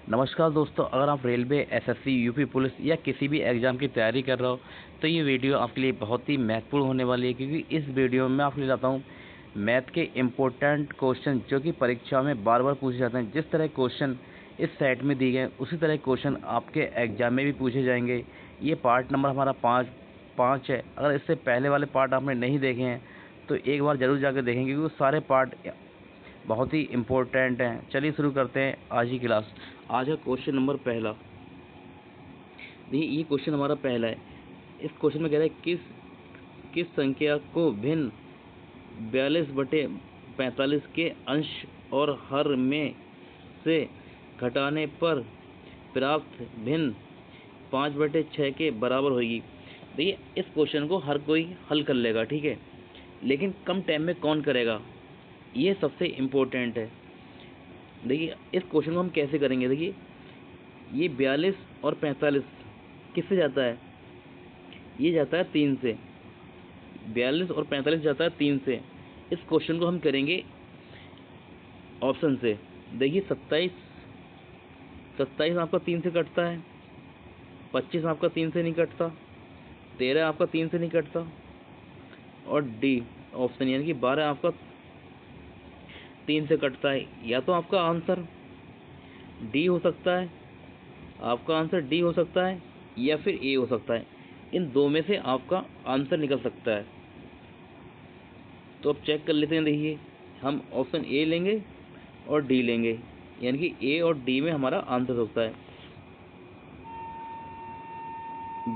नमस्कार दोस्तों, अगर आप रेलवे, एसएससी, यूपी पुलिस या किसी भी एग्ज़ाम की तैयारी कर रहे हो तो ये वीडियो आपके लिए बहुत ही महत्वपूर्ण होने वाली है, क्योंकि इस वीडियो में मैं आपके लिए लाता हूँ मैथ के इम्पोर्टेंट क्वेश्चन जो कि परीक्षा में बार बार पूछे जाते हैं। जिस तरह क्वेश्चन इस सेट में दिए गए उसी तरह क्वेश्चन आपके एग्जाम में भी पूछे जाएंगे। ये पार्ट नंबर हमारा पाँच है। अगर इससे पहले वाले पार्ट आपने नहीं देखे हैं तो एक बार ज़रूर जाकर देखेंगे, क्योंकि वो सारे पार्ट बहुत ही इम्पोर्टेंट हैं। चलिए शुरू करते हैं आज की क्लास। आज का क्वेश्चन नंबर पहला, देखिए ये क्वेश्चन हमारा पहला है। इस क्वेश्चन में कह रहा है किस संख्या को भिन्न 42/45 के अंश और हर में से घटाने पर प्राप्त भिन्न 5/6 के बराबर होगी। देखिए इस क्वेश्चन को हर कोई हल कर लेगा, ठीक है, लेकिन कम टाइम में कौन करेगा, ये सबसे इम्पोर्टेंट है। देखिए इस क्वेश्चन को हम कैसे करेंगे। देखिए ये 42 और 45 किससे जाता है, ये जाता है 3 से। 42 और 45 जाता है 3 से। इस क्वेश्चन को हम करेंगे ऑप्शन से। देखिए 27 आपका 3 से कटता है, 25 आपका 3 से नहीं कटता, 13 आपका 3 से नहीं कटता, और डी ऑप्शन यानी कि 12 आपका 3 से कटता है। या तो आपका आंसर डी हो सकता है, आपका आंसर डी हो सकता है, या फिर ए हो सकता है। इन दो में से आपका आंसर निकल सकता है। तो अब चेक कर लेते हैं। देखिए हम ऑप्शन ए लेंगे और डी लेंगे, यानी कि ए और डी में हमारा आंसर होता है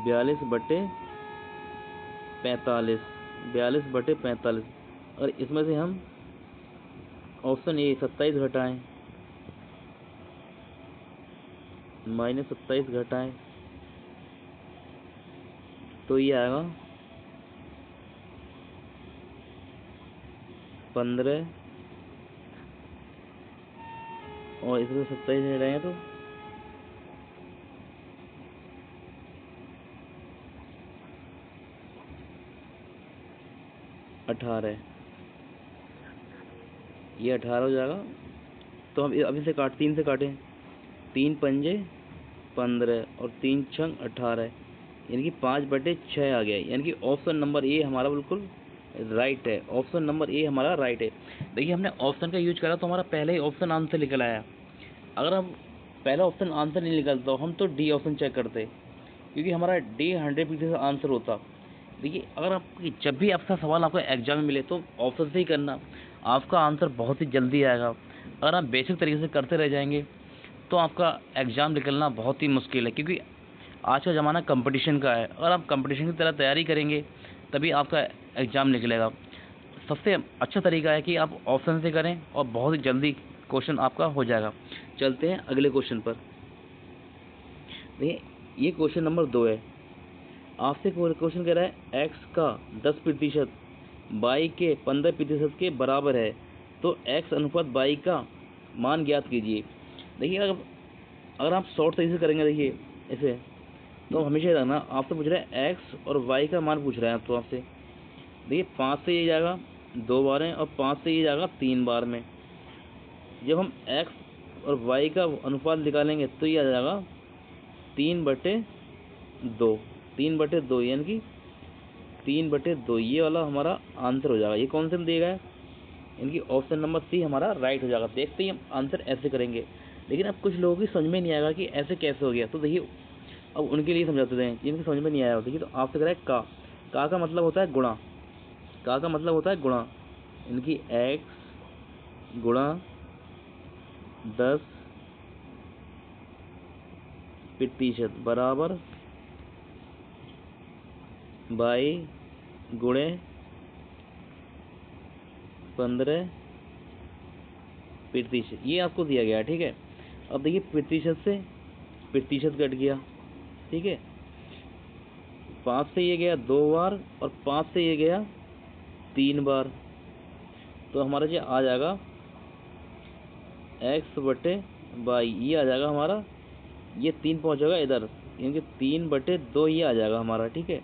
42/45। 42/45। और इसमें से हम ऑप्शन ए 27 घटाएं, -27 घटाएं तो ये आएगा 15, और इसमें 27 घटाएंगे तो 18। ये 18 हो जाएगा। तो हम अभी से 3 से काटें, 3 पंजे 15 और 3 छंग 18, यानी कि 5/6 आ गया। यानी कि ऑप्शन नंबर ए हमारा बिल्कुल राइट है। ऑप्शन नंबर ए हमारा राइट है। देखिए हमने ऑप्शन का यूज करा तो हमारा पहले ही ऑप्शन आंसर निकल आया। अगर हम पहला ऑप्शन आंसर नहीं निकलता तो हम तो डी ऑप्शन चेक करते, क्योंकि हमारा डी 100% आंसर होता। देखिए अगर आप जब भी आपका सवाल आपको एग्जाम में मिले तो ऑप्शन से ही करना, आपका आंसर बहुत ही जल्दी आएगा। अगर आप बेसिक तरीके से करते रह जाएंगे तो आपका एग्ज़ाम निकलना बहुत ही मुश्किल है, क्योंकि आज का ज़माना कंपटीशन का है। अगर आप कंपटीशन की तरह तैयारी करेंगे तभी आपका एग्ज़ाम निकलेगा। सबसे अच्छा तरीका है कि आप ऑप्शन से करें और बहुत ही जल्दी क्वेश्चन आपका हो जाएगा। चलते हैं अगले क्वेश्चन पर। देखिए ये क्वेश्चन नंबर 2 है। आपसे क्वेश्चन कह रहा है एक्स का 10% वाई के 15% के बराबर है, तो एक्स अनुपात वाई का मान ज्ञात कीजिए। देखिए अगर आप शॉर्ट तरीके से करेंगे, देखिए ऐसे, तो हमेशा रखना आपसे पूछ रहा है एक्स और वाई का मान पूछ रहा है तो आपसे। देखिए 5 से ये जाएगा 2 बार में, और 5 से ये जाएगा 3 बार में। जब हम एक्स और वाई का अनुपात निकालेंगे तो ये आ जाएगा 3/2। 3/2 यानी कि 3/2 ये वाला हमारा आंसर हो जाएगा। ये कौन से में दिया गया है, यानी कि ऑप्शन नंबर सी हमारा राइट हो जाएगा। देखते ही हम आंसर ऐसे करेंगे, लेकिन अब कुछ लोगों की समझ में नहीं आएगा कि ऐसे कैसे हो गया। तो देखिए अब उनके लिए समझाते हैं जिनकी समझ में नहीं आया। देखिए तो आपसे कह रहा है का मतलब होता है गुणा। का मतलब होता है गुणा, यानी कि एक्स गुणा 10% बराबर बाई गुणे 15%। ये आपको दिया गया है, ठीक है। अब देखिए प्रतिशत से प्रतिशत कट गया, ठीक है। 5 से ये गया 2 बार और 5 से ये गया 3 बार, तो हमारा जो आ जाएगा x/y, ये आ जाएगा हमारा, ये 3 पहुंचेगा इधर, यानी कि 3/2 ये आ जाएगा हमारा, ठीक है।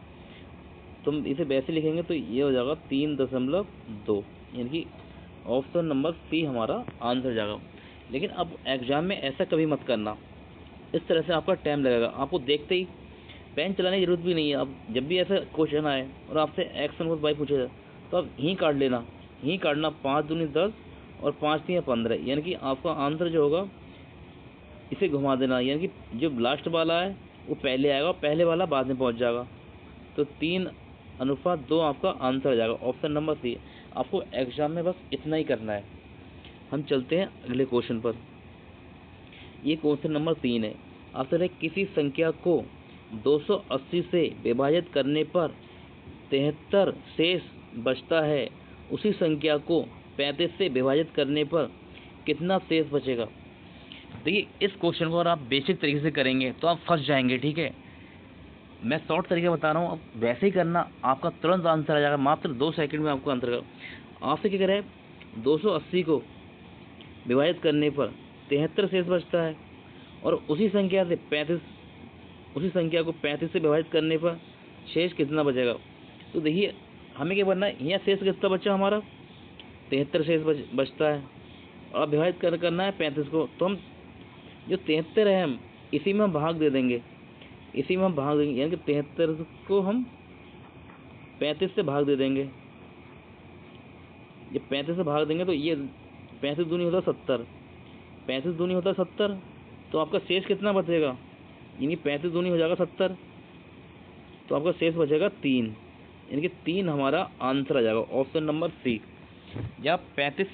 तुम इसे वैसे लिखेंगे तो ये हो जाएगा 3.2, यानी कि ऑप्शन नंबर सी हमारा आंसर हो जाएगा। लेकिन अब एग्जाम में ऐसा कभी मत करना इस तरह से आपका टाइम लगेगा। आपको देखते ही पेन चलाने की ज़रूरत भी नहीं है। अब जब भी ऐसा क्वेश्चन आए और आपसे एक्स + वाई पूछा जाए तो आप यहीं काट लेना, यहीं काटना। 5 दूनी 10 और 5 3 15, यानी कि आपका आंसर जो होगा इसे घुमा देना, यानी कि जो लास्ट वाला है वो पहले आएगा, पहले वाला बाद में पहुंच जाएगा। तो 3:2 आपका आंसर आ जाएगा, ऑप्शन नंबर सी। आपको एग्जाम में बस इतना ही करना है। हम चलते हैं अगले क्वेश्चन पर। ये क्वेश्चन नंबर 3 है। आपसे किसी संख्या को 280 से विभाजित करने पर 73 शेष बचता है, उसी संख्या को 35 से विभाजित करने पर कितना शेष बचेगा। देखिए, इस क्वेश्चन को अगर आप बेसिक तरीके से करेंगे तो आप फंस जाएंगे, ठीक है। मैं शॉर्ट तरीका बता रहा हूँ, अब वैसे ही करना, आपका तुरंत आंसर आ जाएगा, मात्र 2 सेकंड में आपको आंसर का। आपसे क्या करें, 280 को विभाजित करने पर 73 शेष बचता है, और उसी संख्या को 35 से विभाजित करने पर शेष कितना बचेगा। तो देखिए, हमें क्या करना है, यहाँ शेष कितना बचा हमारा, 73 शेष बचता है, और विभाजित करना है 35 को। तो हम जो 73 है हम इसी में हम भाग दे देंगे, यानी कि 73 को हम 35 से भाग दे देंगे। जब 35 से भाग देंगे तो ये 35 दूनी होता है 70, 35 दूनी होता है 70, तो आपका शेष कितना बचेगा, यानी 35 दूनी हो जाएगा 70, तो आपका शेष बचेगा 3, यानी कि 3 हमारा आंसर आ जाएगा, ऑप्शन नंबर सी। जब 35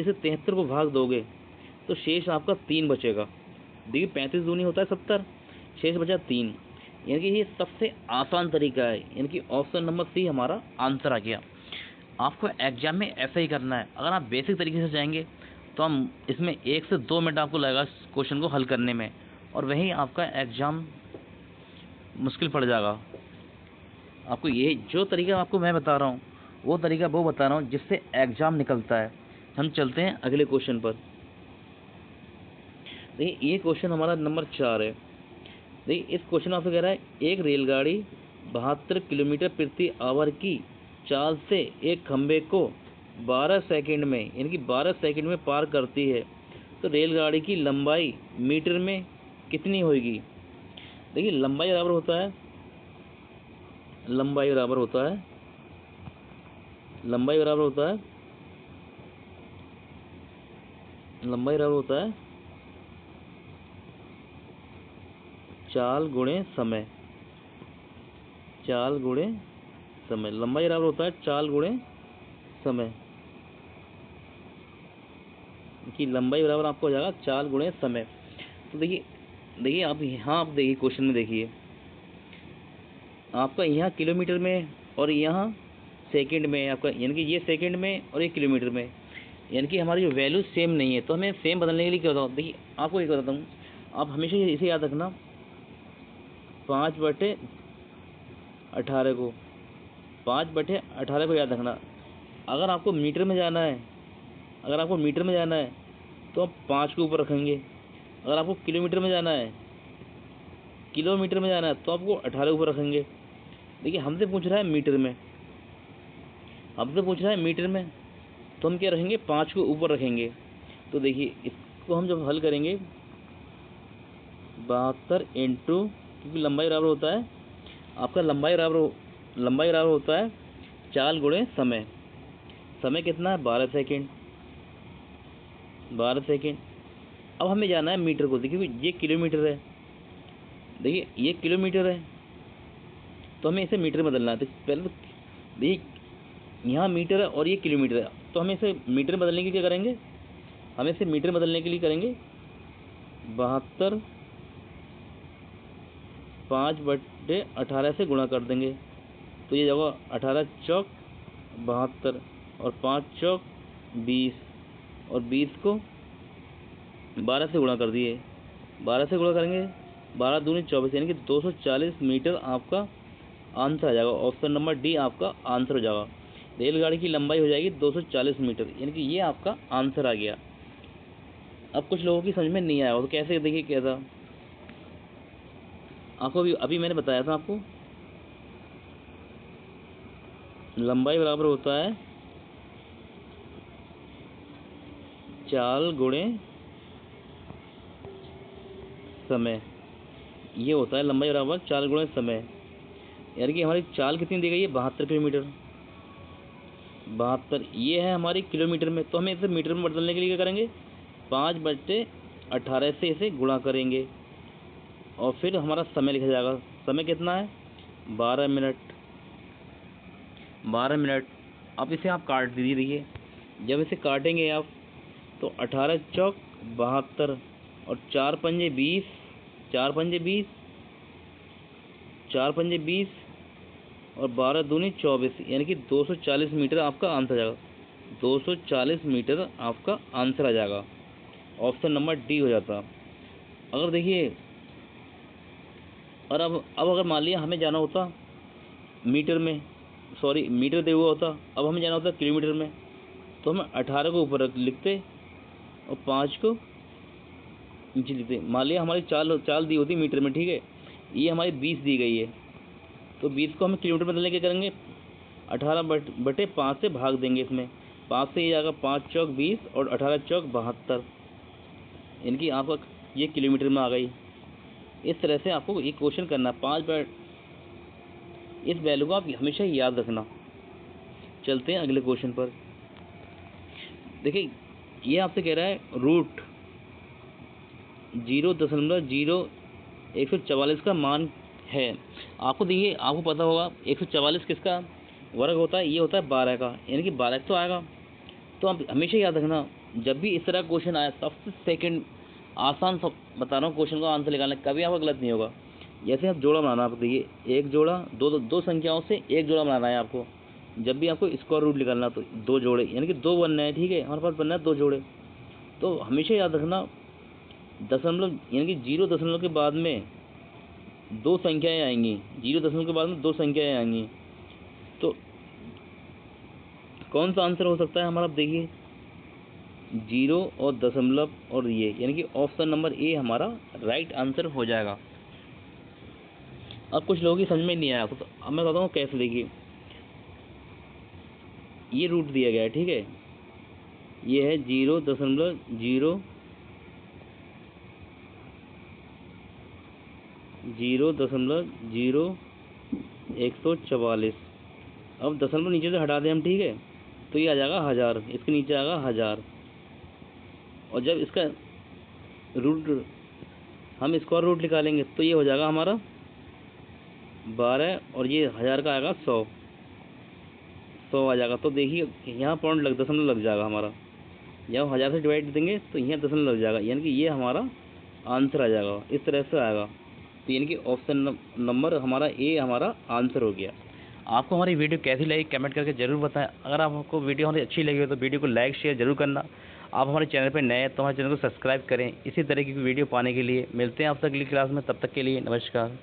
से 73 को भाग दोगे तो शेष आपका 3 बचेगा। देखिए, 35 दूनी होता है 70, शेष बचा 3, यानी कि ये सबसे आसान तरीका है, यानी कि ऑप्शन नंबर सी हमारा आंसर आ गया। आपको एग्जाम में ऐसा ही करना है। अगर आप बेसिक तरीके से जाएंगे तो हम इसमें 1 से 2 मिनट आपको लगेगा क्वेश्चन को हल करने में, और वहीं आपका एग्जाम मुश्किल पड़ जाएगा। आपको ये जो तरीका आपको मैं बता रहा हूँ वो तरीका वो बता रहा हूँ जिससे एग्जाम निकलता है। हम चलते हैं अगले क्वेश्चन पर। देखिए, ये क्वेश्चन हमारा नंबर 4 है। देखिए, इस क्वेश्चन आपसे कह रहा है, एक रेलगाड़ी 72 किलोमीटर प्रति आवर की चाल से एक खंबे को 12 सेकंड में, यानी कि 12 सेकंड में पार करती है, तो रेलगाड़ी की लंबाई मीटर में कितनी होगी। देखिए, लंबाई बराबर होता है लंबाई बराबर होता है चाल गुणे समय। लंबाई बराबर होता है चाल गुणे समय, कि लंबाई बराबर आपको हो जाएगा चाल गुणे समय। तो देखिए आप यहाँ, आप देखिए क्वेश्चन में, देखिए आपका यहाँ किलोमीटर में और यहाँ सेकंड में है आपका, यानी कि ये सेकंड में और ये किलोमीटर में, यानी कि हमारी जो वैल्यू सेम नहीं है। तो हमें सेम बदलने के लिए क्या होता है, देखिए आपको एक बताता हूँ, आप हमेशा इसे याद रखना, 5/18 को 5/18 को याद रखना। अगर आपको मीटर में जाना है तो आप 5 के ऊपर रखेंगे। अगर आपको किलोमीटर में जाना है तो आपको 18 ऊपर रखेंगे। देखिए, हमसे पूछ रहा है मीटर में, तो हम क्या रखेंगे, 5 को ऊपर रखेंगे। तो देखिए, इसको हम जब हल करेंगे, 72 इंटू, क्योंकि लंबाई बराबर होता है आपका, लंबाई बराबर होता है चाल गुणे समय। समय कितना है, 12 सेकंड। अब हमें जाना है मीटर को। देखिए, ये किलोमीटर है, तो हमें इसे मीटर में बदलना है। तो पहले तो देखिए, यहाँ मीटर है और ये किलोमीटर है, तो हमें इसे मीटर में बदलने के लिए क्या करेंगे, 72 5/18 से गुणा कर देंगे। तो ये जगह 18 चौक 72 और 5 चौक 20, और 20 को 12 से गुणा कर दिए, 12 से गुणा करेंगे, 12 दूनी 24, यानी कि 240 मीटर आपका आंसर आ जाएगा। ऑप्शन नंबर डी आपका आंसर हो जाएगा। रेलगाड़ी की लंबाई हो जाएगी 240 मीटर, यानी कि ये आपका आंसर आ गया। अब कुछ लोगों की समझ में नहीं आया हो तो कैसे, देखिए क्या था आपको, अभी मैंने बताया था आपको, लंबाई बराबर होता है चाल गुणे समय, ये होता है लंबाई बराबर चाल गुणा समय। यानी कि हमारी चाल कितनी दी गई है, 72 किलोमीटर। 72 ये है हमारी किलोमीटर में, तो हमें इसे मीटर में बदलने के लिए क्या करेंगे, 5/18 से इसे गुणा करेंगे और फिर हमारा समय लिखा जाएगा। समय कितना है, 12 मिनट। 12 मिनट। अब इसे आप काट दीजिए। देखिए जब इसे काटेंगे आप तो 18 चौक 72 और 4 पंजे 20, 4 पंजे 20, 4 पंजे 20 और 12 दूनी 24, यानी कि 240 मीटर आपका आंसर आ जाएगा। 240 मीटर आपका आंसर आ जाएगा। ऑप्शन नंबर डी हो जाता। अगर देखिए और अब अगर मान लिया हमें जाना होता मीटर में, सॉरी मीटर दे हुआ होता, अब हमें जाना होता किलोमीटर में, तो हम 18 को ऊपर लिखते और 5 को नीचे लिखते। मान लिया हमारी चाल दी होती मीटर में, ठीक है, ये हमारी 20 दी गई है, तो 20 को हम किलोमीटर में बदलने के करेंगे, 18/5 से भाग देंगे इसमें। 5 से ये जाएगा 5 चौक 20 और 18 चौक 72, यानी कि आपका ये किलोमीटर में आ गई। इस तरह से आपको ये क्वेश्चन करना है। 5 इस वैल्यू को आप हमेशा याद रखना। चलते हैं अगले क्वेश्चन पर। देखिए ये आपसे कह रहा है रूट 0.0144 का मान है। आपको देखिए आपको पता होगा 144 किसका वर्ग होता है, ये होता है 12 का, यानी कि 12 तो आएगा। तो आप हमेशा याद रखना जब भी इस तरह क्वेश्चन आए, सबसे सेकंड आसान सब बता रहा हूँ क्वेश्चन का आंसर निकालना, कभी आपका गलत नहीं होगा। जैसे आप जोड़ा बनाना, आपको देखिए एक जोड़ा दो संख्याओं से एक जोड़ा बनाना है आपको। जब भी आपको स्क्वायर रूट निकालना तो 2 जोड़े, यानी कि 2 बनना है, ठीक है, हमारे पास बनना है 2 जोड़े। तो हमेशा याद रखना दशमलव, यानी कि 0 दशमलव के बाद में 2 संख्याएँ आएंगी, 0 दशमलव के बाद में 2 संख्याएँ आएंगी। तो कौन सा आंसर हो सकता है हमारा, देखिए 0 और दशमलव और ये, यानी कि ऑप्शन नंबर ए हमारा राइट आंसर हो जाएगा। अब कुछ लोगों की समझ में नहीं आया, तो अब मैं बताता हूँ कैसे। देखिए ये रूट दिया गया है, ठीक है, ये है 0.0144। अब दशमलव नीचे से हटा दें हम, ठीक है, तो ये आ जाएगा 1000, इसके नीचे आएगा 1000। और जब इसका रूट हम स्क्वायर रूट निकालेंगे तो ये हो जाएगा हमारा 12 और ये 1000 का आएगा 100 आ जाएगा। तो देखिए यहाँ पॉइंट दशमलव लग जाएगा हमारा, जब 1000 से डिवाइड देंगे तो यहाँ दशमलव लग जाएगा, यानी कि ये हमारा आंसर आ जाएगा। इस तरह से आएगा, तो यानी कि ऑप्शन नंबर हमारा ए हमारा आंसर हो गया। आपको हमारी वीडियो कैसी लगी कमेंट करके ज़रूर बताएं। अगर आपको वीडियो हमारी अच्छी लगी हो तो वीडियो को लाइक शेयर जरूर करना। आप हमारे चैनल पर नए हैं तो हमारे चैनल को सब्सक्राइब करें। इसी तरह की वीडियो पाने के लिए मिलते हैं आपसे अगली क्लास में, तब तक के लिए नमस्कार।